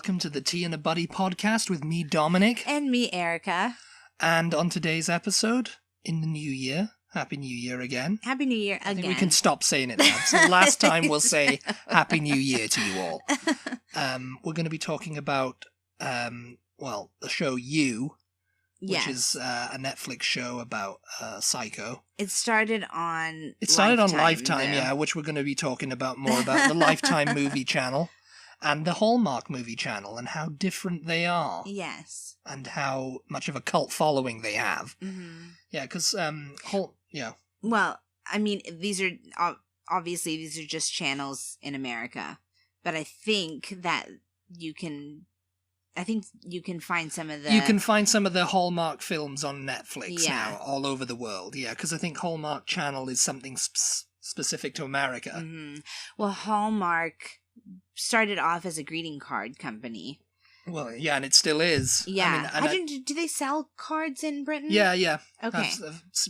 welcome to the Tea and a Butty podcast with me, Dominic. And me, Erica. And on today's episode, in the new year, Happy New Year again. Happy New Year again. I think we can stop saying it now. So last time we'll say Happy New Year to you all. We're going to be talking about, the show You, which is a Netflix show about Psycho. It started on Lifetime, yeah, which we're going to be talking about more about the Lifetime movie channel and the Hallmark movie channel and how different they are. Yes. And how much of a cult following they have. Mm-hmm. Yeah, because, Well, I mean, these are just channels in America. But I think that you can find some of the... You can find some of the Hallmark films on Netflix now, all over the world. Yeah, because I think Hallmark Channel is something specific to America. Mm-hmm. Well, Hallmark started off as a greeting card company. Well, yeah, and it still is. Yeah. Do they sell cards in Britain? Yeah. Okay.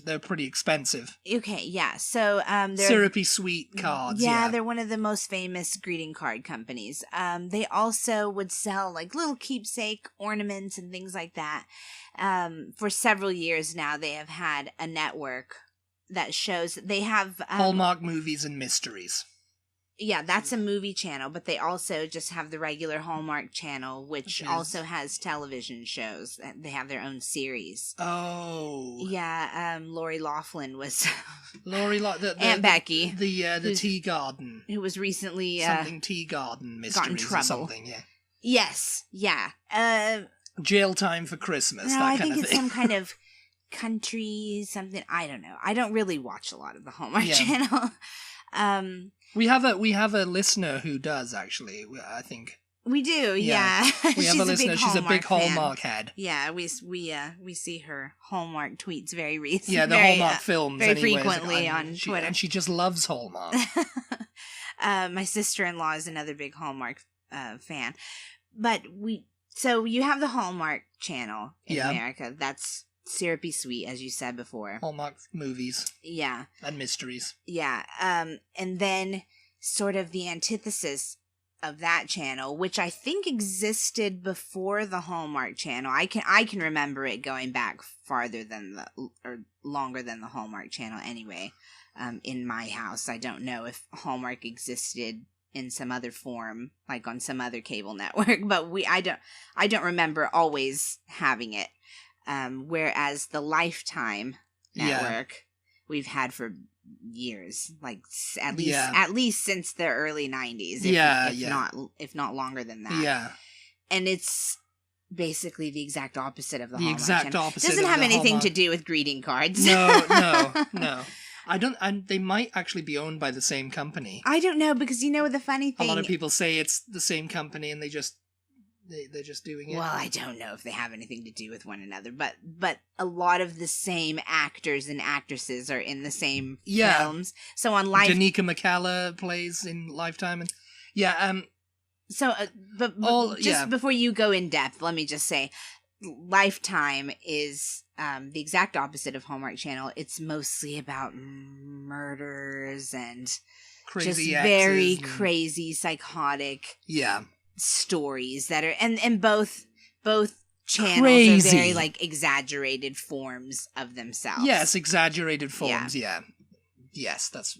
They're pretty expensive. Okay, yeah. So, they're... Syrupy sweet cards, yeah. They're one of the most famous greeting card companies. They also would sell, like, little keepsake ornaments and things like that. For several years now, they have had a network that shows... They have... Hallmark Movies and Mysteries. Yeah, that's a movie channel, but they also just have the regular Hallmark channel, which also has television shows. They have their own series. Oh. Yeah, Lori Loughlin was... Aunt Becky. The tea garden. Who was recently... something tea garden mysteries or something, yeah. Yes, yeah. Jail Time for Christmas, I think it's some kind of country something. I don't know. I don't really watch a lot of the Hallmark channel. We have a listener who does, actually, I think. We do, yeah. We have a listener. She's a big Hallmark head. Yeah, we see her Hallmark tweets very recently. Yeah, the Hallmark films very anyways, frequently on Twitter. And she just loves Hallmark. My sister-in-law is another big Hallmark fan. But so you have the Hallmark channel in America. That's syrupy sweet, as you said before. Hallmark movies. Yeah. And mysteries. Yeah. And then sort of the antithesis of that channel, which I think existed before the Hallmark channel. I can remember it going back longer than the Hallmark channel anyway. In my house, I don't know if Hallmark existed in some other form, like on some other cable network, but I don't remember always having it. Whereas the Lifetime network we've had for years, like at least since the early 90s, if not longer than that. Yeah. And it's basically the exact opposite of the Hallmark channel. It doesn't have anything to do with greeting cards. No. They might actually be owned by the same company. I don't know, because the funny thing... A lot of people say it's the same company and they're just doing it. Well, I don't know if they have anything to do with one another, but a lot of the same actors and actresses are in the same films. So on Danica McCallum plays in Lifetime, and before you go in depth, let me just say, Lifetime is the exact opposite of Hallmark Channel. It's mostly about murders and crazy very crazy, psychotic stories that are and both channels are very like exaggerated forms of themselves. Yes, exaggerated forms. Yeah. Yes, that's...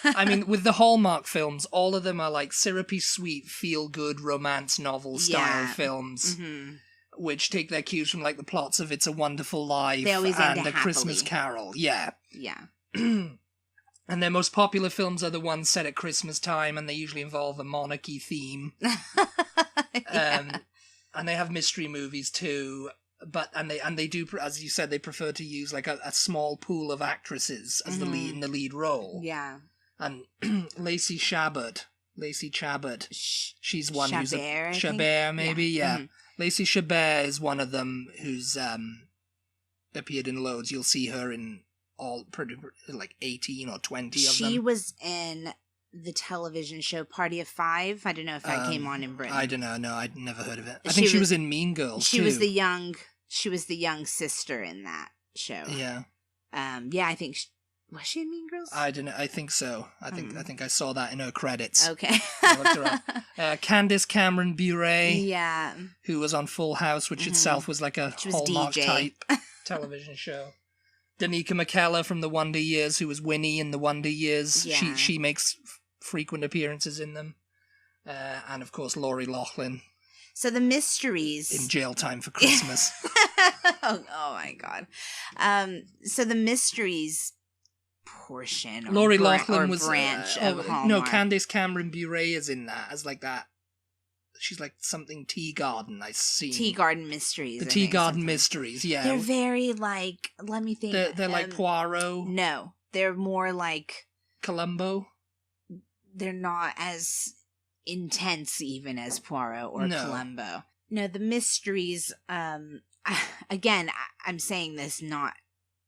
I mean, with the Hallmark films, all of them are like syrupy sweet, feel-good romance novel style films. Mm-hmm. Which take their cues from, like, the plots of It's a Wonderful Life and A Christmas Carol. Yeah. Yeah. And their most popular films are the ones set at Christmas time, and they usually involve a monarchy theme. And they have mystery movies, too. And they do, as you said, they prefer to use, like, a small pool of actresses as the lead role. Yeah. And Lacey Chabert, she's one who's a... Chabert, maybe? Yeah. Mm-hmm. Lacey Chabert is one of them who's appeared in loads. You'll see her in all pretty like 18 or 20 of them. She was in the television show Party of Five. I don't know if that came on in Britain. I don't know. No, I'd never heard of it. I think she was in Mean Girls too. She was the young sister in that show. Yeah. I think Was she in Mean Girls? I don't know. I think so. I think I saw that in her credits. Okay. I looked her up. Candace Cameron Bure. Yeah. Who was on Full House, which itself was like a Hallmark-type television show. Danica McKellar from The Wonder Years, who was Winnie in The Wonder Years. Yeah. She makes frequent appearances in them. And, of course, Lori Loughlin. So the mysteries... In Jail Time for Christmas. oh my God. So the mysteries portion Lori Loughlin was branch of Hallmark. No, Candace Cameron Bure is in that as like that. She's like something Tea Garden. I see. Tea Garden Mysteries. The Tea Garden Mysteries. Yeah, they're very like. Let me think. They're like Poirot. No, they're more like Columbo. They're not as intense even as Poirot or Columbo. No, the mysteries. Again, I'm saying this not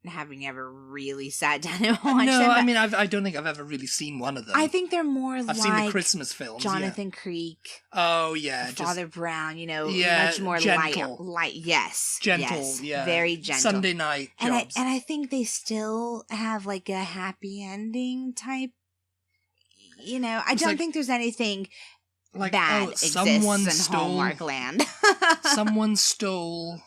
having ever really sat down and watched them. No, I mean, I don't think I've ever really seen one of them. I think they're more like... I've seen the Christmas films, Jonathan Creek. Oh, yeah. Father Brown, much more gentle. light. Yes. Gentle, yes, yeah. Very gentle. Sunday night jobs. And I think they still have like a happy ending type, I don't think there's anything like, bad exists in Hallmark land. Someone stole...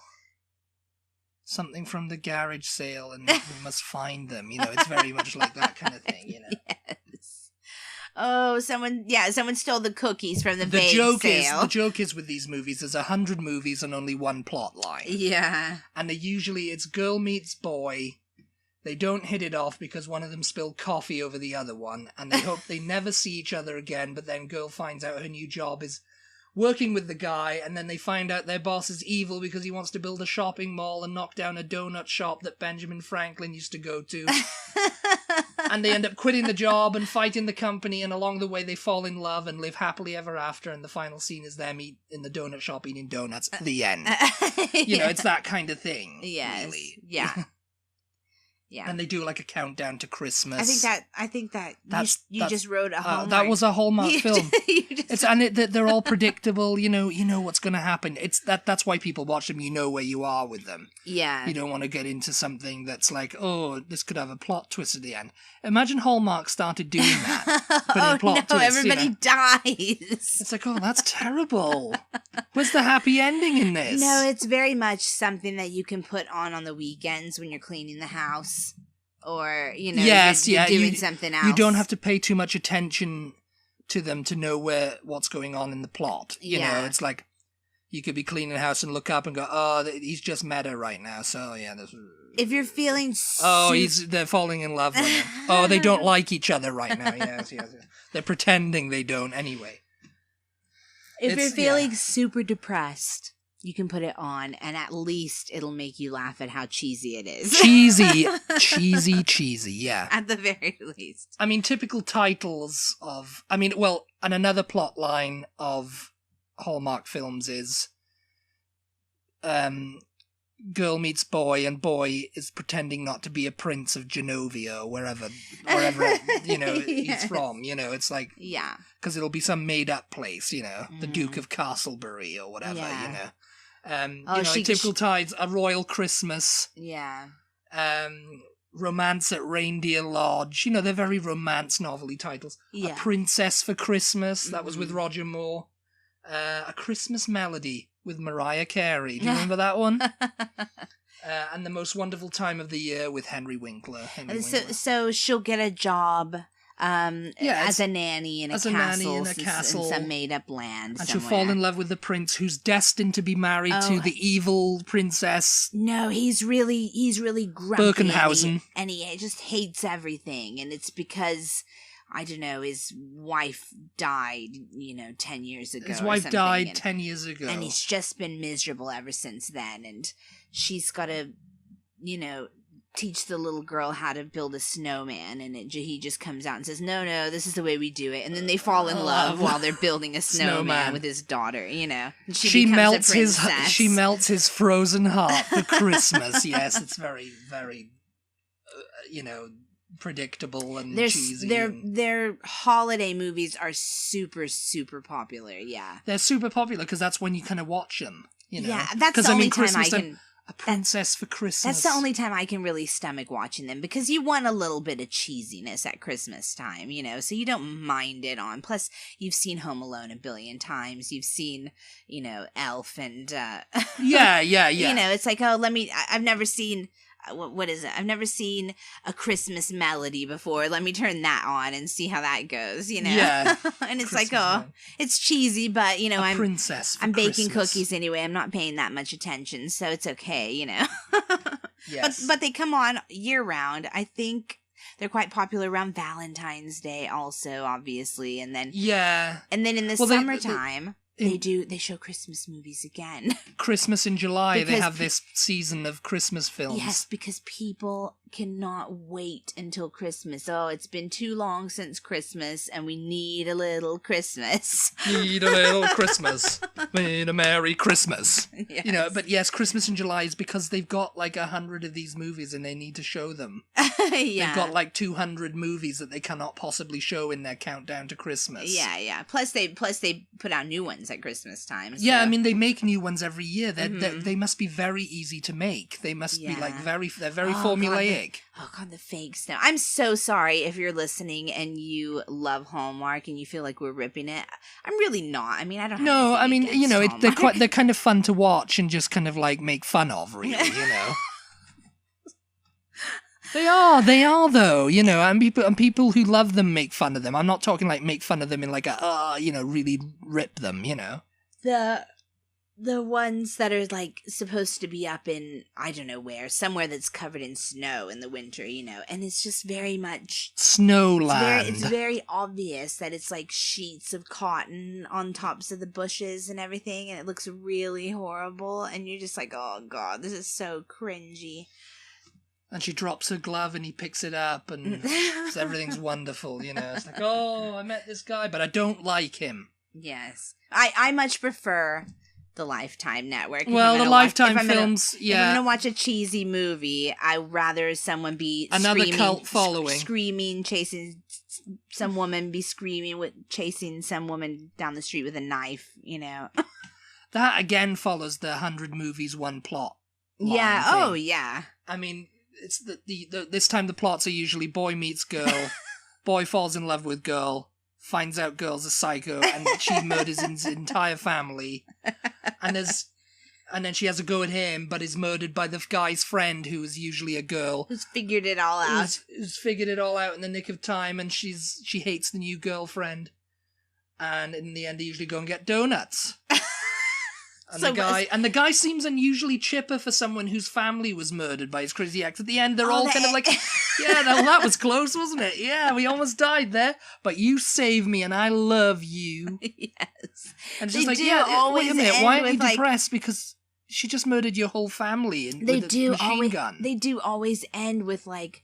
something from the garage sale and we must find them. It's very much like that kind of thing, Yes. Oh, someone stole the cookies from the bake sale. The joke is with these movies, there's 100 movies and only one plot line. Yeah. And it's girl meets boy. They don't hit it off because one of them spilled coffee over the other one, and they hope they never see each other again, but then girl finds out her new job is working with the guy, and then they find out their boss is evil because he wants to build a shopping mall and knock down a donut shop that Benjamin Franklin used to go to. And they end up quitting the job and fighting the company, and along the way they fall in love and live happily ever after, and the final scene is them in the donut shop eating donuts. The end. It's that kind of thing. Yes. Really. Yeah. Yeah. And they do like a countdown to Christmas. I think that you just wrote a Hallmark. That was a Hallmark film. They're all predictable. You know what's going to happen. That's why people watch them. You know where you are with them. Yeah. You don't want to get into something that's like, oh, this could have a plot twist at the end. Imagine Hallmark started doing that. Everybody dies. It's like, oh, that's terrible. Where's the happy ending in this? No, it's very much something that you can put on the weekends when you're cleaning the house. Or, you're doing something else. You don't have to pay too much attention to them to know what's going on in the plot. You know, it's like you could be cleaning the house and look up and go, oh, he's just met her right now. So, yeah. If you're feeling... they're falling in love with him. Oh, they don't like each other right now. Yes. They're pretending they don't anyway. If you're feeling super depressed... You can put it on, and at least it'll make you laugh at how cheesy it is. Cheesy, yeah. At the very least. I mean, typical titles of... and another plot line of Hallmark films is girl meets boy, and boy is pretending not to be a prince of Genovia, or wherever he's from. It's like... Yeah. Because it'll be some made-up place, the Duke of Castleberry or whatever, typical tides, A Royal Christmas. Yeah. Romance at Reindeer Lodge. They're very romance novelty titles. Yeah. A Princess for Christmas. That was with Roger Moore. A Christmas Melody with Mariah Carey. Do you remember that one? And The Most Wonderful Time of the Year with Henry Winkler. So she'll get a job... as a nanny in a castle in some made-up land and somewhere. She'll fall in love with the prince who's destined to be married to the evil princess. No, he's really grumpy. Birkenhausen. And he just hates everything. And it's because, I don't know, his wife died, 10 years ago. His wife died 10 years ago. And he's just been miserable ever since then. And she's got to, teach the little girl how to build a snowman, and he just comes out and says, no, this is the way we do it. And then they fall in love while they're building a snowman with his daughter, And she melts his frozen heart for Christmas. Yes, it's very, very, predictable and cheesy. Their holiday movies are super, super popular, yeah. They're super popular because that's when you kind of watch them, Yeah, that's the only time I can... A Princess for Christmas. That's the only time I can really stomach watching them, because you want a little bit of cheesiness at Christmas time, you know, so you don't mind it on. Plus, you've seen Home Alone a billion times. You've seen, you know, Elf and, Yeah. You know, it's like, I've never seen, what is it? I've never seen A Christmas Melody before. Let me turn that on and see how that goes, you know? Yeah. And it's Christmas like, oh, Melody. It's cheesy, but, you know, I'm baking Christmas. cookies anyway. I'm not paying that much attention, so it's okay, you know? Yes. But they come on year round. I think they're quite popular around Valentine's Day also, obviously. And then in the summertime, they show Christmas movies again. Christmas in July, they have this season of Christmas films. Yes, because people cannot wait until Christmas. Oh, it's been too long since Christmas, and we need a little Christmas. Need a little Christmas. Need a Merry Christmas. Yes. You know, but yes, Christmas in July is because they've got like 100 of these movies and they need to show them. Yeah. They've got like 200 movies that they cannot possibly show in their countdown to Christmas. Yeah. Plus they put out new ones at Christmas time. So. Yeah, I mean, they make new ones every year. They must be very easy to make. They must be like they're very formulaic. God, the fake snow. I'm so sorry if you're listening and you love Hallmark and you feel like we're ripping it. I'm really not. I mean, I don't have No, I mean, you know, Hallmark. they're kind of fun to watch and just kind of like make fun of, really, you know. They are though, you know, and people who love them make fun of them. I'm not talking like make fun of them in like really rip them, you know. The ones that are like supposed to be up in I don't know where, somewhere that's covered in snow in the winter, you know, and it's just very much Snowland. It's very obvious that it's like sheets of cotton on tops of the bushes and everything, and it looks really horrible, and you're just like, oh god, this is so cringy. And she drops her glove and he picks it up and everything's wonderful, you know. It's like, oh, I met this guy, but I don't like him. Yes. I much prefer the Lifetime network. Well, the Lifetime films, If I'm going to watch a cheesy movie, I'd rather someone be another cult following. Screaming, chasing some woman, chasing some woman down the street with a knife, you know. That, again, follows the 100 movies, one plot. Yeah, thing. oh, yeah. I mean, it's this time the plots are usually boy meets girl, boy falls in love with girl, finds out girl's a psycho, and she murders his entire family, and then she has a go at him, but is murdered by the guy's friend, who is usually a girl who's figured it all out. Who's figured it all out in the nick of time, and she hates the new girlfriend, and in the end they usually go and get donuts. And the guy seems unusually chipper for someone whose family was murdered by his crazy ex. At the end, they're all kind of like, yeah, that was close, wasn't it? Yeah, we almost died there, but you saved me, and I love you. Yes. And she's like, yeah, wait a minute, why are you depressed? Because she just murdered your whole family with a machine gun. They do always end with like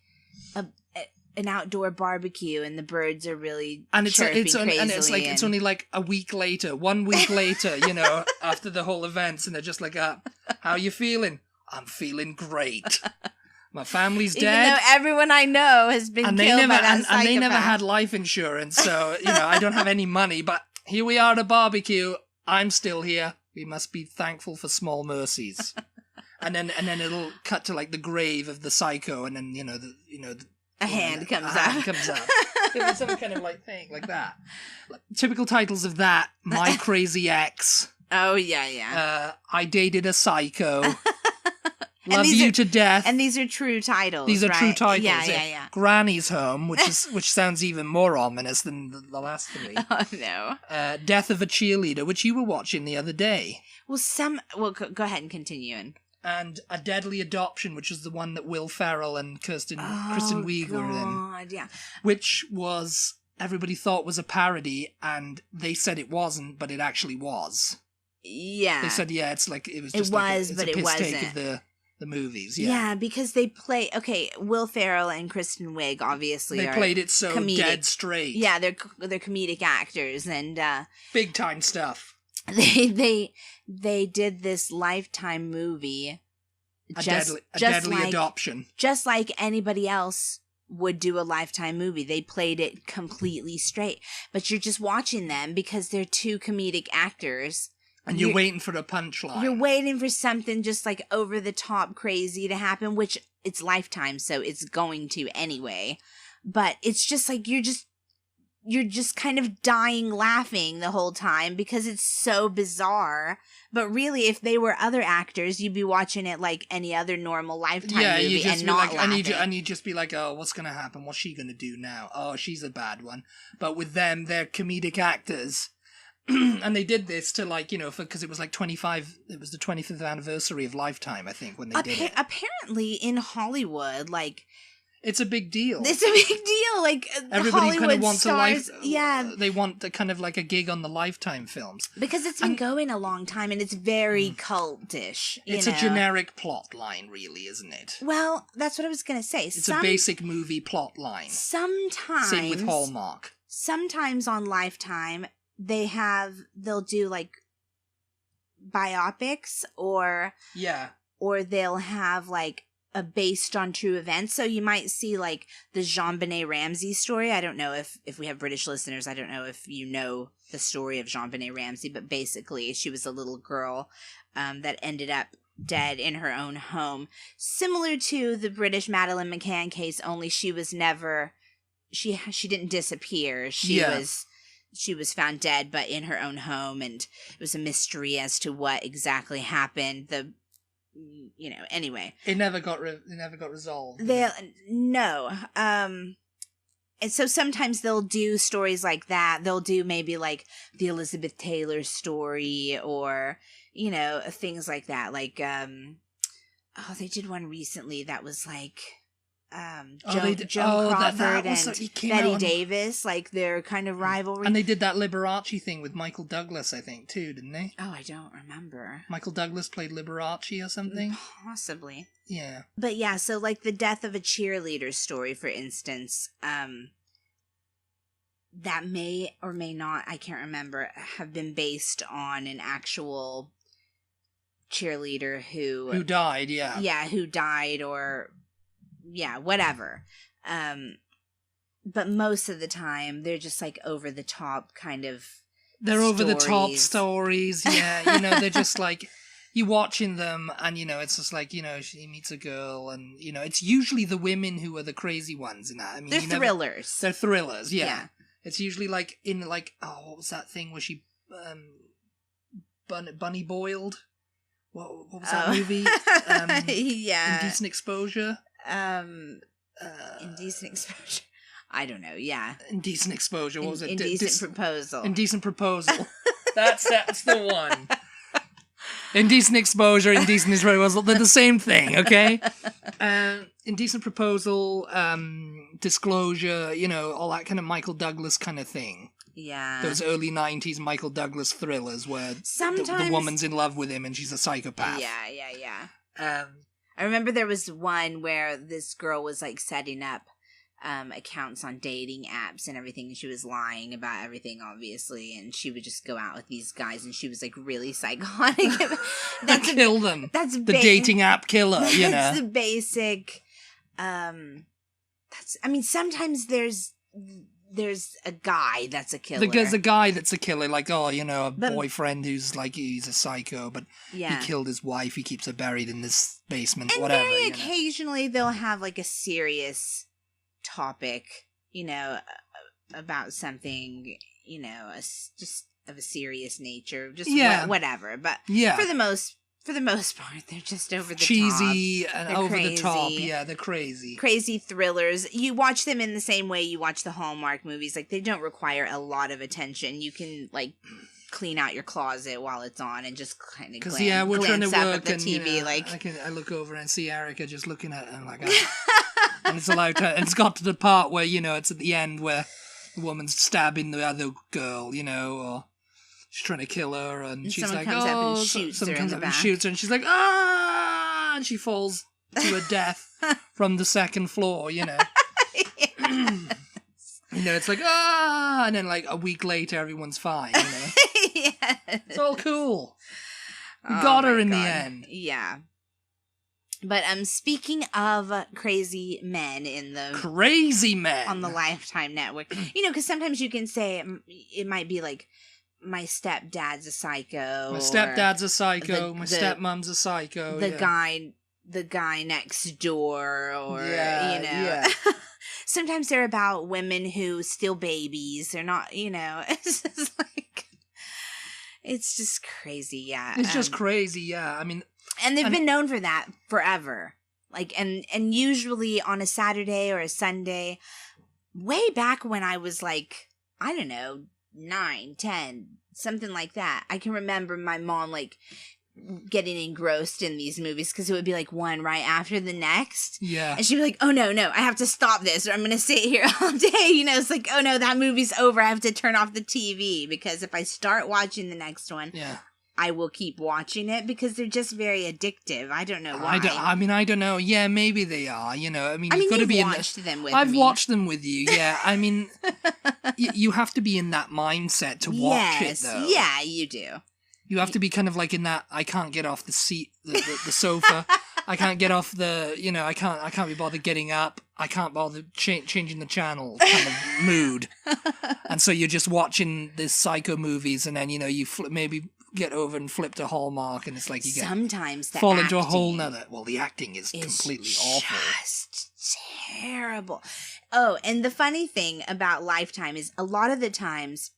an outdoor barbecue, and the birds are really it's only like a week later, 1 week later, you know, after the whole events, and they're just like, how you feeling? I'm feeling great. My family's dead. Even though everyone I know has been killed by that psychopath. And they never had life insurance, so, you know, I don't have any money, but here we are at a barbecue. I'm still here. We must be thankful for small mercies. and then it'll cut to like the grave of the psycho, and then, a hand comes up. It was some kind of like thing like that. Typical titles of that: My Crazy Ex. Oh yeah. I Dated a Psycho. Love You to Death. And these are true titles. These are right? true titles. Yeah. Granny's Home, which sounds even more ominous than the last three. Oh no. Death of a Cheerleader, which you were watching the other day. Well, go ahead and continue. And A Deadly Adoption, which is the one that Will Ferrell and Kristen Wiig were in. Yeah. Which was, everybody thought was a parody, and they said it wasn't, but it actually was. Yeah. They said, it's like, it was just but it wasn't. Take of the movies, Yeah, because they play, Will Ferrell and Kristen Wiig obviously they played it so comedic. Dead straight. Yeah, they're comedic actors, and big time stuff. They did this Lifetime movie, a deadly adoption, just like anybody else would do a Lifetime movie. They played it completely straight, but you're just watching them because they're two comedic actors And you're waiting for a punchline. You're waiting for something just like over the top crazy to happen, which it's Lifetime, so it's going to anyway. But it's just like you're just kind of dying laughing the whole time because it's so bizarre. But really, if they were other actors, you'd be watching it like any other normal Lifetime movie and not laughing. And you'd just be like, oh, what's going to happen? What's she going to do now? Oh, she's a bad one. But with them, they're comedic actors. And they did this to like, you know, because it was like it was the 25th anniversary of Lifetime, I think, when they did it. Apparently in Hollywood, like... It's a big deal. It's a big deal. Like, everybody Hollywood kind of wants stars, they want the kind of like a gig on the Lifetime films. Because it's been going a long time and it's very cultish. It's a generic plot line, really, isn't it? Well, that's what I was going to say. It's a basic movie plot line. Sometimes. Same with Hallmark. Sometimes on Lifetime, they'll do like biopics or they'll have like a based on true events. So you might see like the JonBenet Ramsey story. I don't know if we have British listeners. I don't know if you know the story of JonBenet Ramsey, but basically she was a little girl that ended up dead in her own home. Similar to the British Madeleine McCann case, only she was never, she didn't disappear. She was found dead, but in her own home, and it was a mystery as to what exactly happened. Anyway, it never got resolved. No. And so sometimes they'll do stories like that. They'll do maybe like the Elizabeth Taylor story, or things like that. Like they did one recently that was like Joan Crawford and Betty Davis, like their kind of rivalry. And they did that Liberace thing with Michael Douglas, I think, too, didn't they? Oh, I don't remember. Michael Douglas played Liberace or something? Possibly. Yeah. But yeah, so like the death of a cheerleader story, for instance, that may or may not, I can't remember, have been based on an actual cheerleader who died, yeah. Yeah, who died, or... yeah, whatever. But most of the time, they're just like over the top kind of They're over the top stories, yeah. They're just like, you're watching them and, it's just like, she meets a girl and, it's usually the women who are the crazy ones in that. I mean, they're thrillers. They're thrillers, yeah. It's usually like in like, what was that thing where she, bunny boiled? What was that movie? Yeah. Indecent Exposure? Indecent Exposure. I don't know. Yeah. Indecent Exposure. What was it? Indecent Proposal. Indecent Proposal. That's the one. Indecent Exposure, Indecent Proposal. They're the same thing, okay? Indecent Proposal, Disclosure, all that kind of Michael Douglas kind of thing. Yeah. Those early 90s Michael Douglas thrillers where sometimes the woman's in love with him and she's a psychopath. Yeah. I remember there was one where this girl was like setting up accounts on dating apps and everything, and she was lying about everything, obviously, and she would just go out with these guys, and she was like really psychotic. Kill them. That's the dating app killer. That's the basic. Sometimes there's a guy that's a killer. There's a guy that's a killer, like, boyfriend who's like, he's a psycho, but he killed his wife, he keeps her buried in this basement, and whatever. Very occasionally they'll have like a serious topic, about something, just of a serious nature, just whatever. But for the most part, they're just over the cheesy top. And over the top. Yeah, they're crazy. Crazy thrillers. You watch them in the same way you watch the Hallmark movies. Like, they don't require a lot of attention. You can, like, clean out your closet while it's on and just kind of we're trying to work at the TV. I look over and see Erica just looking at it and I'm like, and it's allowed to, and it's got to the part where, it's at the end where the woman's stabbing the other girl, or she's trying to kill her, and she's like, someone comes up and shoots her, and she's like, ah, and she falls to her death from the second floor, It's like, ah, and then like a week later, everyone's fine, Yes. It's all cool. We got her in the end. Yeah. But speaking of crazy men Crazy men! On the Lifetime network. Because sometimes you can say it might be like my stepdad's a psycho. My stepdad's a psycho. My the stepmom's a psycho. The guy next door, or Sometimes they're about women who steal babies. They're not, it's just like, it's just crazy. Yeah. It's just crazy. Yeah. I mean, and they've been known for that forever. Like, and usually on a Saturday or a Sunday, way back when I was like, I don't know, 9, 10, something like that. I can remember my mom like getting engrossed in these movies because it would be like one right after the next. Yeah. And she'd be like, oh no, I have to stop this or I'm going to sit here all day. It's like, oh no, that movie's over. I have to turn off the TV because if I start watching the next one, I will keep watching it because they're just very addictive. I don't know why. I don't know. Yeah, maybe they are. You've got to be watched them with me. I've watched them with you. Yeah, I mean, you have to be in that mindset to watch it, though. Yeah, you do. You have to be kind of like in that. I can't get off the seat, the sofa. I can't get off the. I can't be bothered getting up. I can't bother changing the channel kind of mood. And so you're just watching these psycho movies, and then you maybe get over and flip to Hallmark, and it's like you get sometimes the fall into a whole nother. Well, the acting is completely awful, just terrible. Oh, and the funny thing about Lifetime is a lot of the times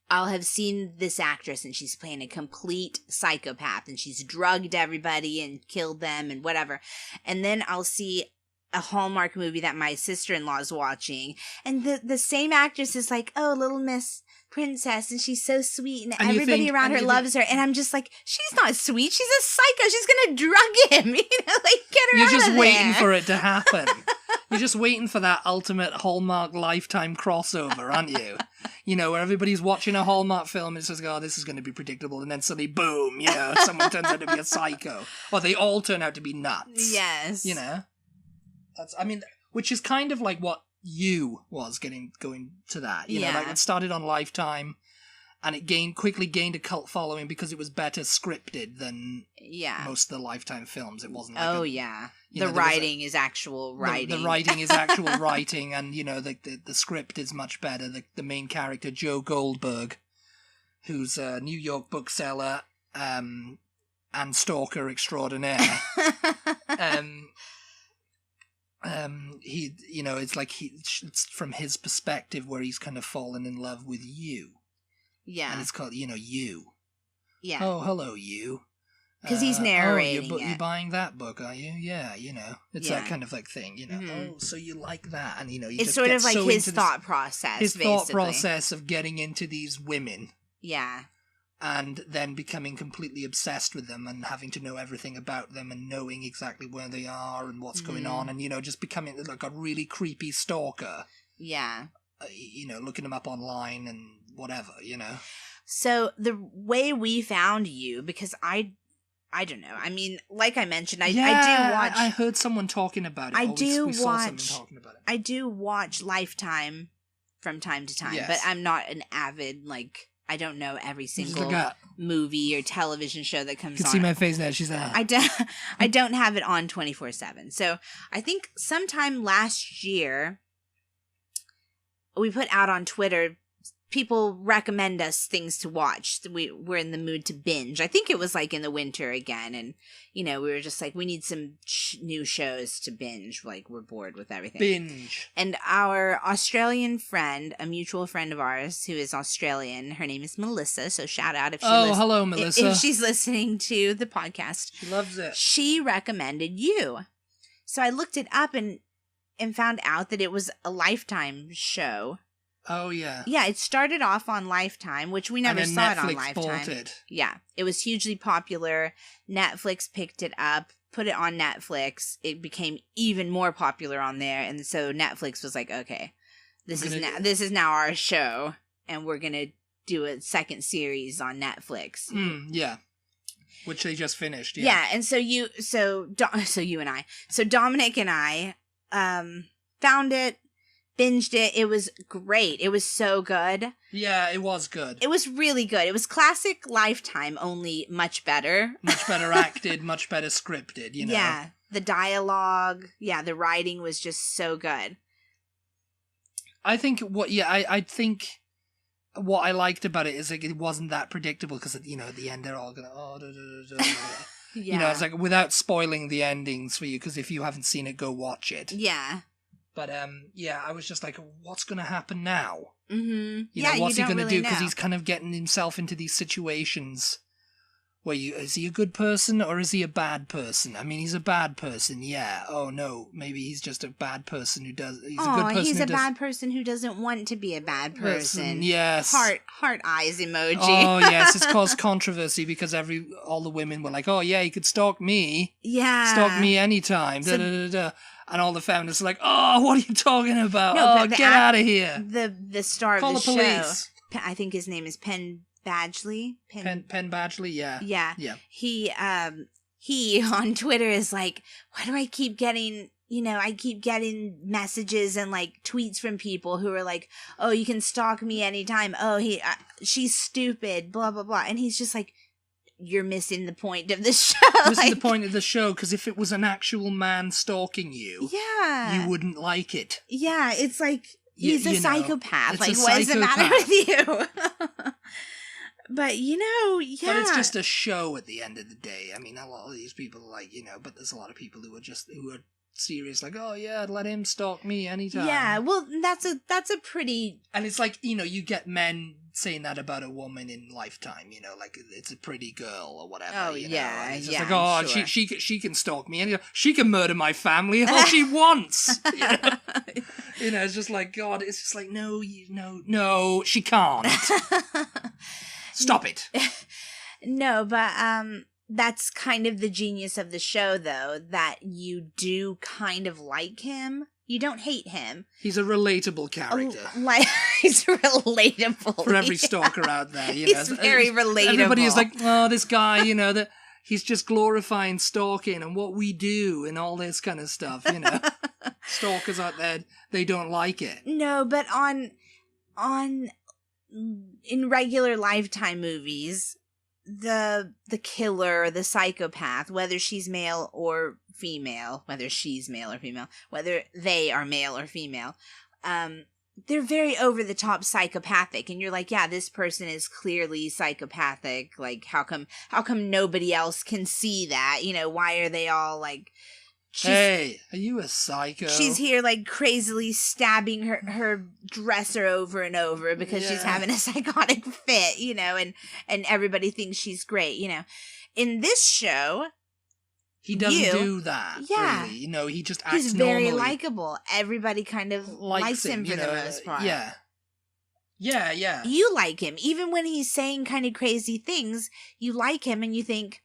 I'll have seen this actress and she's playing a complete psychopath and she's drugged everybody and killed them and whatever, and then I'll see a Hallmark movie that my sister-in-law's watching, and the same actress is like, oh, little Miss Princess, and she's so sweet, and everybody around her loves her, and I'm just like, she's not sweet, she's a psycho, she's gonna drug him, like, get her out of there. You're just waiting for it to happen. You're just waiting for that ultimate Hallmark Lifetime crossover, aren't you? Where everybody's watching a Hallmark film and it says, oh, this is going to be predictable, and then suddenly, boom, someone turns out to be a psycho. Or they all turn out to be nuts. Yes. Which is kind of like what You was going to that. Like it started on Lifetime, and it quickly gained a cult following because it was better scripted than most of the Lifetime films. It wasn't like the writing is actual writing. The writing is actual writing, and the script is much better. The main character, Joe Goldberg, who's a New York bookseller and stalker extraordinaire. It's from his perspective where he's kind of fallen in love with you. Yeah. And it's called, You. Yeah. Oh, hello, You. Because he's narrating it. You're buying that book, are you? Yeah, It's that kind of like thing, Mm-hmm. Oh, so you like that. And, you it's sort of like his thought process, his thought process of getting into these women. Yeah. And then becoming completely obsessed with them and having to know everything about them and knowing exactly where they are and what's going on and, just becoming like a really creepy stalker. Yeah. Looking them up online and whatever, So the way we found you, because I don't know. I mean, like I mentioned, I do watch... I heard someone talking about it. We saw someone talking about it. I do watch Lifetime from time to time, but I'm not an avid, like... I don't know every single movie or television show that comes on. You can see my face now. She's like, I don't have it on 24/7. So I think sometime last year, we put out on Twitter, people recommend us things to watch. We're in the mood to binge. I think it was like in the winter again. And, we were just like, we need some new shows to binge. Like, we're bored with everything. Binge. And our Australian friend, a mutual friend of ours who is Australian, her name is Melissa. So shout out if she hello, Melissa. If she's listening to the podcast. She loves it. She recommended You. So I looked it up and found out that it was a Lifetime show. Oh, yeah. Yeah, it started off on Lifetime, which we never saw it on Netflix Lifetime. bought it. Yeah, it was hugely popular. Netflix picked it up, put it on Netflix. It became even more popular on there, and so Netflix was like, okay, this is now our show, and we're going to do a second series on Netflix. Yeah. Which they just finished, yeah. Yeah, and so Dominic and I found it, binged it. It was great. It was so good. Yeah, it was good. It was really good. It was classic Lifetime, only much better. Much better acted, much better scripted, Yeah, the dialogue, the writing was just so good. I think I think what I liked about it is like it wasn't that predictable because, at the end they're all going, Yeah. it's like without spoiling the endings for you, because if you haven't seen it, go watch it. Yeah. But I was just like, what's going to happen now? Mm-hmm. What's he going to do? Because he's kind of getting himself into these situations where is he a good person or is he a bad person? I mean, he's a bad person, yeah. Oh no, maybe he's just a bad person who does. He's a good person. He's a bad person who doesn't want to be a bad person. Yes. Heart eyes emoji. Oh yes, it's caused controversy because all the women were like, oh yeah, he could stalk me. Yeah. Stalk me anytime. And all the feminists are like, oh, what are you talking about? No, get out of here. The star Call of the the police. show, I think his name is Penn Badgley. Penn Badgley, yeah. Yeah. He on Twitter is like, why do I keep getting, I keep getting messages and like tweets from people who are like, oh, you can stalk me anytime. Oh, she's stupid, blah, blah, blah. And he's just like, you're missing the point of the show. Missing the point of the show, because if it was an actual man stalking you, you wouldn't like it. Yeah, it's like, he's a psychopath. Like, what does it matter with you? But, But it's just a show at the end of the day. I mean, a lot of these people are like, but there's a lot of people who are serious, like, oh yeah, let him stalk me anytime. Yeah, well, that's a pretty... And it's like, you get men saying that about a woman in Lifetime, like, it's a pretty girl or whatever. Oh, yeah, and it's yeah, just like, oh, sure. she can stalk me, and she can murder my family all she wants. It's just like, God, it's just like, no, she can't. Stop it. No, but that's kind of the genius of the show, though, that you do kind of like him. You don't hate him. He's a relatable character. He's relatable. For every stalker out there, He's very relatable. Everybody is like, oh, this guy, that he's just glorifying stalking and what we do and all this kind of stuff, Stalkers out there, they don't like it. No, but in regular Lifetime movies, the killer, the psychopath, whether she's male or female, whether they are male or female, they're very over the top psychopathic, and you're like, yeah, this person is clearly psychopathic. Like, how come nobody else can see that? Why are they all like, hey, are you a psycho? She's here like crazily stabbing her dresser over and over because she's having a psychotic fit, and everybody thinks she's great, In this show, he doesn't do that. Yeah. Really. He just acts he's very normally. Likable. Everybody kind of likes him for the most part. Yeah. Yeah. You like him. Even when he's saying kind of crazy things, you like him and you think,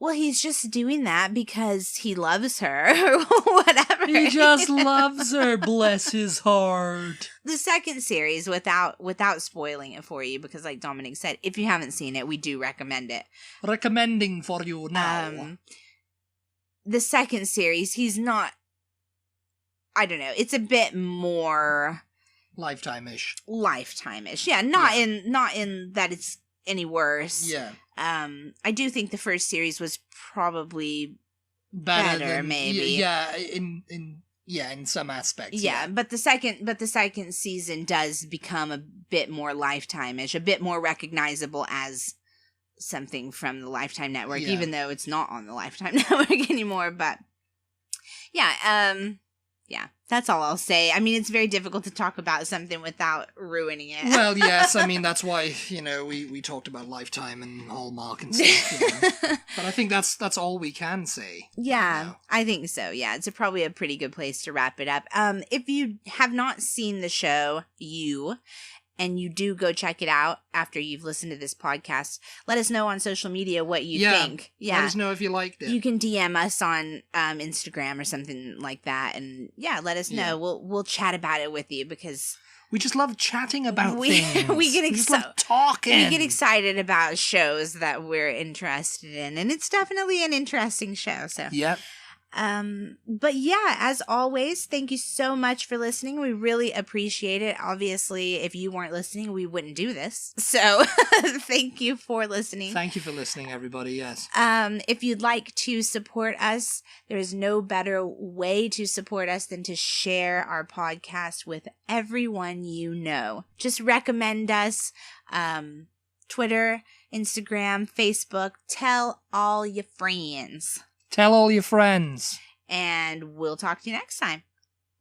well, he's just doing that because he loves her or whatever. He just loves her, bless his heart. The second series, without spoiling it for you, because like Dominic said, if you haven't seen it, we do recommend it. Recommending for you now. The second series, he's not, I don't know, it's a bit more... Lifetime-ish. Yeah, not in that it's any worse. Yeah. I do think the first series was probably better maybe. Yeah, in some aspects. Yeah, but the second season does become a bit more Lifetime-ish, a bit more recognizable as something from the Lifetime Network, even though it's not on the Lifetime Network anymore. But yeah, that's all I'll say. I mean, it's very difficult to talk about something without ruining it. Well, yes, I mean, that's why, we talked about Lifetime and Hallmark and stuff, But I think that's all we can say. Yeah, I think so. Yeah, it's probably a pretty good place to wrap it up. If you have not seen the show, and you do go check it out after you've listened to this podcast, let us know on social media what you think. Yeah. Let us know if you liked it. You can DM us on Instagram or something like that. And let us know. We'll chat about it with you because... We just love chatting about things. We just love talking. We get excited about shows that we're interested in. And it's definitely an interesting show. So. Yep. But yeah, as always, thank you so much for listening. We really appreciate it. Obviously, if you weren't listening, we wouldn't do this. So thank you for listening. Thank you for listening, everybody. Yes. If you'd like to support us, there is no better way to support us than to share our podcast with everyone you know. Just recommend us. Twitter, Instagram, Facebook. Tell all your friends. Tell all your friends. And we'll talk to you next time.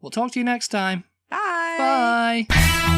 We'll talk to you next time. Bye. Bye.